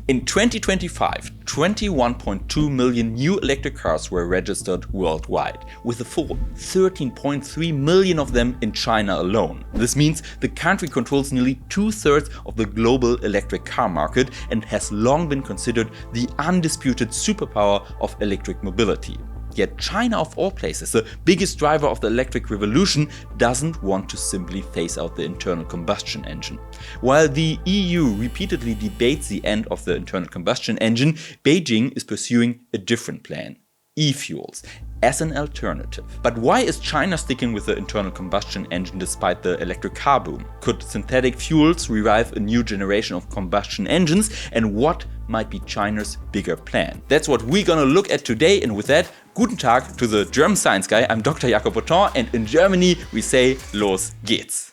In 2025, 21.2 million new electric cars were registered worldwide, with a full 13.3 million of them in China alone. This means the country controls nearly 2/3 of the global electric car market and has long been considered the undisputed superpower of electric mobility. Yet China, of all places, the biggest driver of the electric revolution, doesn't want to simply phase out the internal combustion engine. While the EU repeatedly debates the end of the internal combustion engine, Beijing is pursuing a different plan: e-fuels as an alternative. But why is China sticking with the internal combustion engine despite the electric car boom? Could synthetic fuels revive a new generation of combustion engines, and what might be China's bigger plan? That's what we're gonna look at today, and with that, guten Tag to the German science guy. I'm Dr. Jakob Beautemps, and in Germany we say los geht's.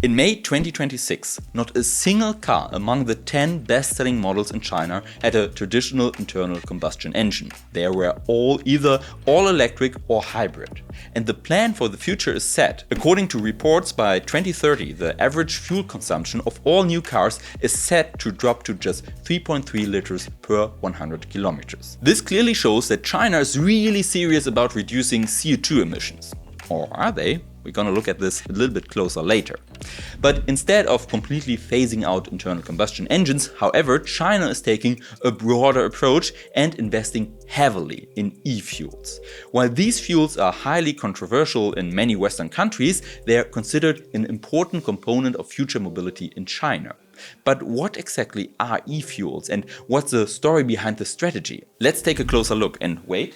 In May 2026, not a single car among the 10 best-selling models in China had a traditional internal combustion engine. They were all either all-electric or hybrid. And the plan for the future is set. According to reports, by 2030, the average fuel consumption of all new cars is set to drop to just 3.3 liters per 100 kilometers. This clearly shows that China is really serious about reducing CO2 emissions. Or are they? We're gonna look at this a little bit closer later. But instead of completely phasing out internal combustion engines, however, China is taking a broader approach and investing heavily in e-fuels. While these fuels are highly controversial in many Western countries, they are considered an important component of future mobility in China. But what exactly are e-fuels, and what's the story behind the strategy? Let's take a closer look, and wait.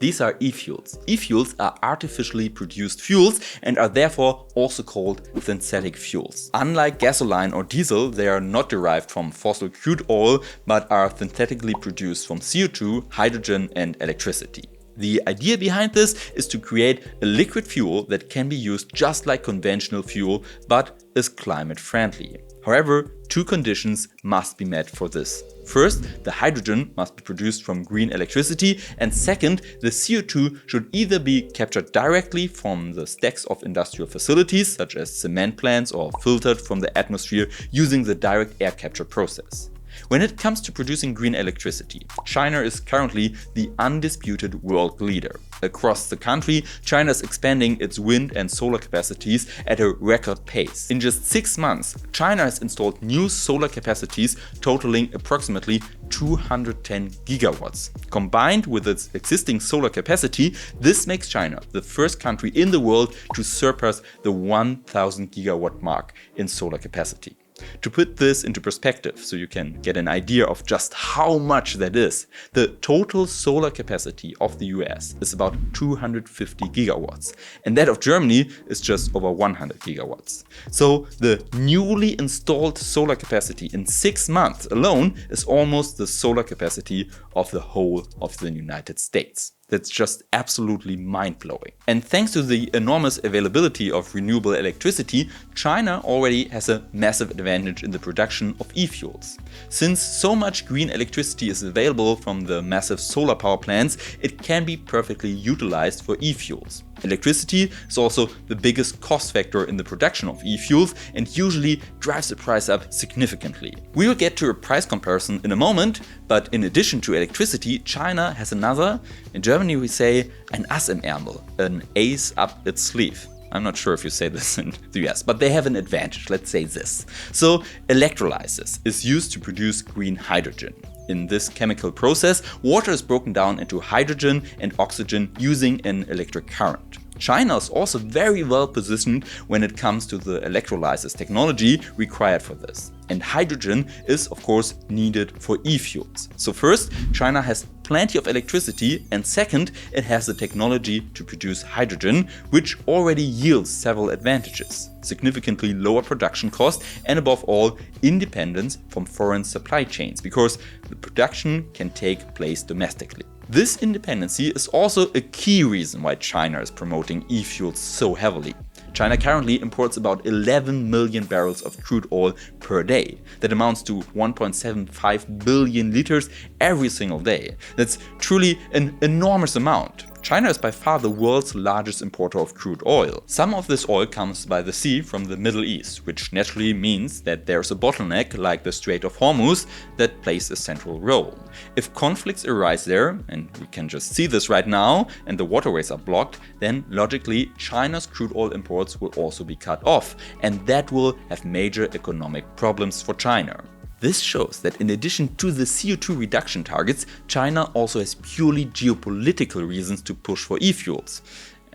These are e-fuels. E-fuels are artificially produced fuels and are therefore also called synthetic fuels. Unlike gasoline or diesel, they are not derived from fossil crude oil, but are synthetically produced from CO2, hydrogen, and electricity. The idea behind this is to create a liquid fuel that can be used just like conventional fuel, but is climate friendly. However, two conditions must be met for this. First, the hydrogen must be produced from green electricity, and second, the CO2 should either be captured directly from the stacks of industrial facilities, such as cement plants, or filtered from the atmosphere using the direct air capture process. When it comes to producing green electricity, China is currently the undisputed world leader. Across the country, China is expanding its wind and solar capacities at a record pace. In just 6 months, China has installed new solar capacities totaling approximately 210 gigawatts. Combined with its existing solar capacity, this makes China the first country in the world to surpass the 1,000 gigawatt mark in solar capacity. To put this into perspective, so you can get an idea of just how much that is, the total solar capacity of the US is about 250 gigawatts, and that of Germany is just over 100 gigawatts. So the newly installed solar capacity in 6 months alone is almost the solar capacity of the whole of the United States. That's just absolutely mind-blowing. And thanks to the enormous availability of renewable electricity, China already has a massive advantage in the production of e-fuels. Since so much green electricity is available from the massive solar power plants, it can be perfectly utilized for e-fuels. Electricity is also the biggest cost factor in the production of e-fuels and usually drives the price up significantly. We will get to a price comparison in a moment, but in addition to electricity, China has another, in Germany we say, ein Ass im Ärmel, an ace up its sleeve. I'm not sure if you say this in the US, but they have an advantage, let's say this. So electrolysis is used to produce green hydrogen. In this chemical process, water is broken down into hydrogen and oxygen using an electric current. China is also very well positioned when it comes to the electrolysis technology required for this. And hydrogen is, of course, needed for e-fuels. So first, China has plenty of electricity, and second, it has the technology to produce hydrogen, which already yields several advantages: significantly lower production cost and, above all, independence from foreign supply chains, because the production can take place domestically. This independency is also a key reason why China is promoting e-fuels so heavily. China currently imports about 11 million barrels of crude oil per day. That amounts to 1.75 billion liters every single day. That's truly an enormous amount. China is by far the world's largest importer of crude oil. Some of this oil comes by the sea from the Middle East, which naturally means that there's a bottleneck like the Strait of Hormuz that plays a central role. If conflicts arise there, and we can just see this right now, and the waterways are blocked, then logically China's crude oil imports will also be cut off, and that will have major economic problems for China. This shows that in addition to the CO2 reduction targets, China also has purely geopolitical reasons to push for e-fuels.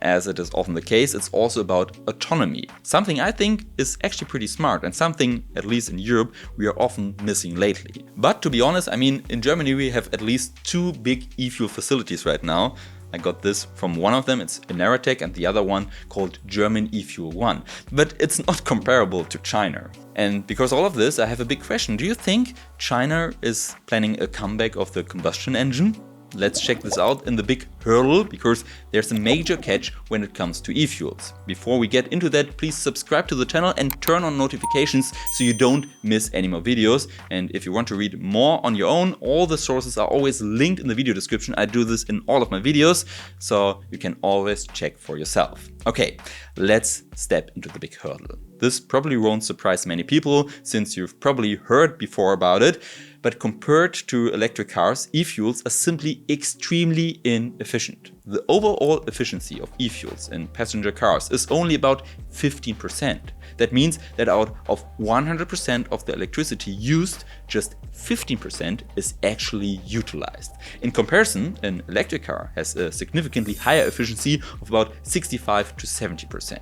As it is often the case, it's also about autonomy. Something I think is actually pretty smart and something, at least in Europe, we are often missing lately. But to be honest, I mean, in Germany we have at least 2 big e-fuel facilities right now. I got this from one of them, it's Eneratech, and the other one called German eFuel 1. But it's not comparable to China. And because of all of this, I have a big question. Do you think China is planning a comeback of the combustion engine? Let's check this out in the big hurdle, because there's a major catch when it comes to e-fuels. Before we get into that, please subscribe to the channel and turn on notifications so you don't miss any more videos. And if you want to read more on your own, all the sources are always linked in the video description. I do this in all of my videos, so you can always check for yourself. Okay, let's step into the big hurdle. This probably won't surprise many people, since you've probably heard before about it. But compared to electric cars, e-fuels are simply extremely inefficient. The overall efficiency of e-fuels in passenger cars is only about 15%. That means that out of 100% of the electricity used, just 15% is actually utilized. In comparison, an electric car has a significantly higher efficiency of about 65 to 70%.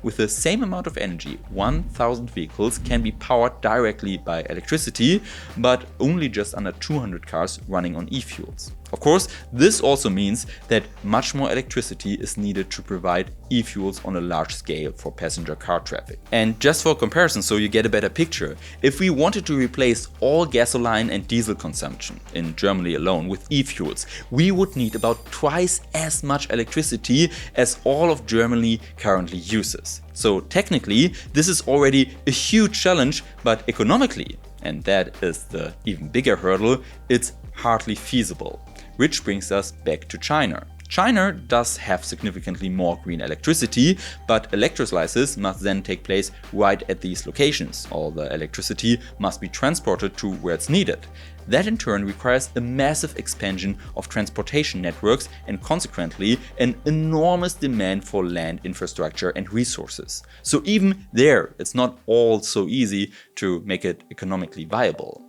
With the same amount of energy, 1,000 vehicles can be powered directly by electricity, but only just under 200 cars running on e-fuels. Of course, this also means that much more electricity is needed to provide e-fuels on a large scale for passenger car traffic. And just for comparison, so you get a better picture, if we wanted to replace all gasoline and diesel consumption in Germany alone with e-fuels, we would need about twice as much electricity as all of Germany currently uses. So technically, this is already a huge challenge, but economically, and that is the even bigger hurdle, it's hardly feasible. Which brings us back to China. China does have significantly more green electricity, but electrolysis must then take place right at these locations. All the electricity must be transported to where it's needed. That in turn requires a massive expansion of transportation networks and consequently an enormous demand for land infrastructure and resources. So even there, it's not all so easy to make it economically viable.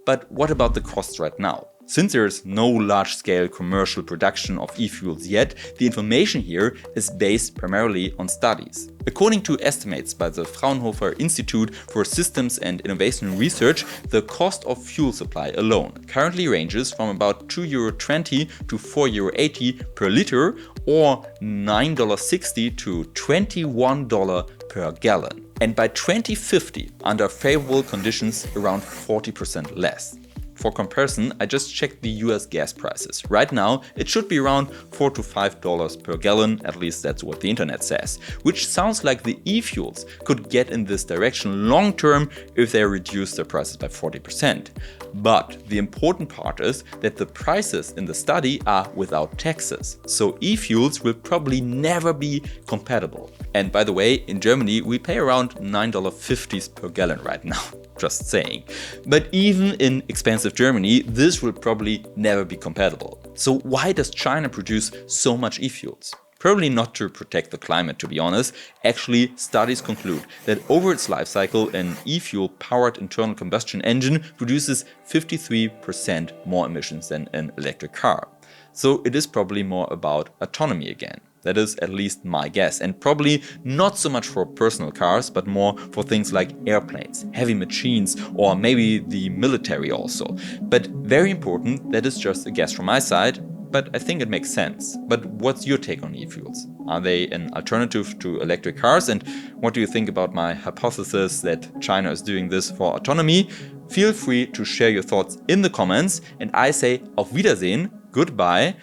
But what about the costs right now? Since there is no large-scale commercial production of e-fuels yet, the information here is based primarily on studies. According to estimates by the Fraunhofer Institute for Systems and Innovation Research, the cost of fuel supply alone currently ranges from about €2.20 to €4.80 per liter, or $9.60 to $21 per gallon. And by 2050, under favorable conditions, around 40% less. For comparison, I just checked the US gas prices. Right now, it should be around $4 to $5 per gallon, at least that's what the internet says. Which sounds like the e-fuels could get in this direction long term if they reduce their prices by 40%. But the important part is that the prices in the study are without taxes. So e-fuels will probably never be compatible. And by the way, in Germany, we pay around $9.50 per gallon right now. Just saying. But even in expensive Germany, this will probably never be compatible. So why does China produce so much e-fuels? Probably not to protect the climate, to be honest. Actually, studies conclude that over its life cycle, an e-fuel powered internal combustion engine produces 53% more emissions than an electric car. So it is probably more about autonomy again. That is at least my guess, and probably not so much for personal cars, but more for things like airplanes, heavy machines, or maybe the military also. But very important, that is just a guess from my side, but I think it makes sense. But what's your take on e-fuels? Are they an alternative to electric cars? And what do you think about my hypothesis that China is doing this for autonomy? Feel free to share your thoughts in the comments, and I say auf Wiedersehen, goodbye,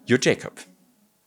your Jacob.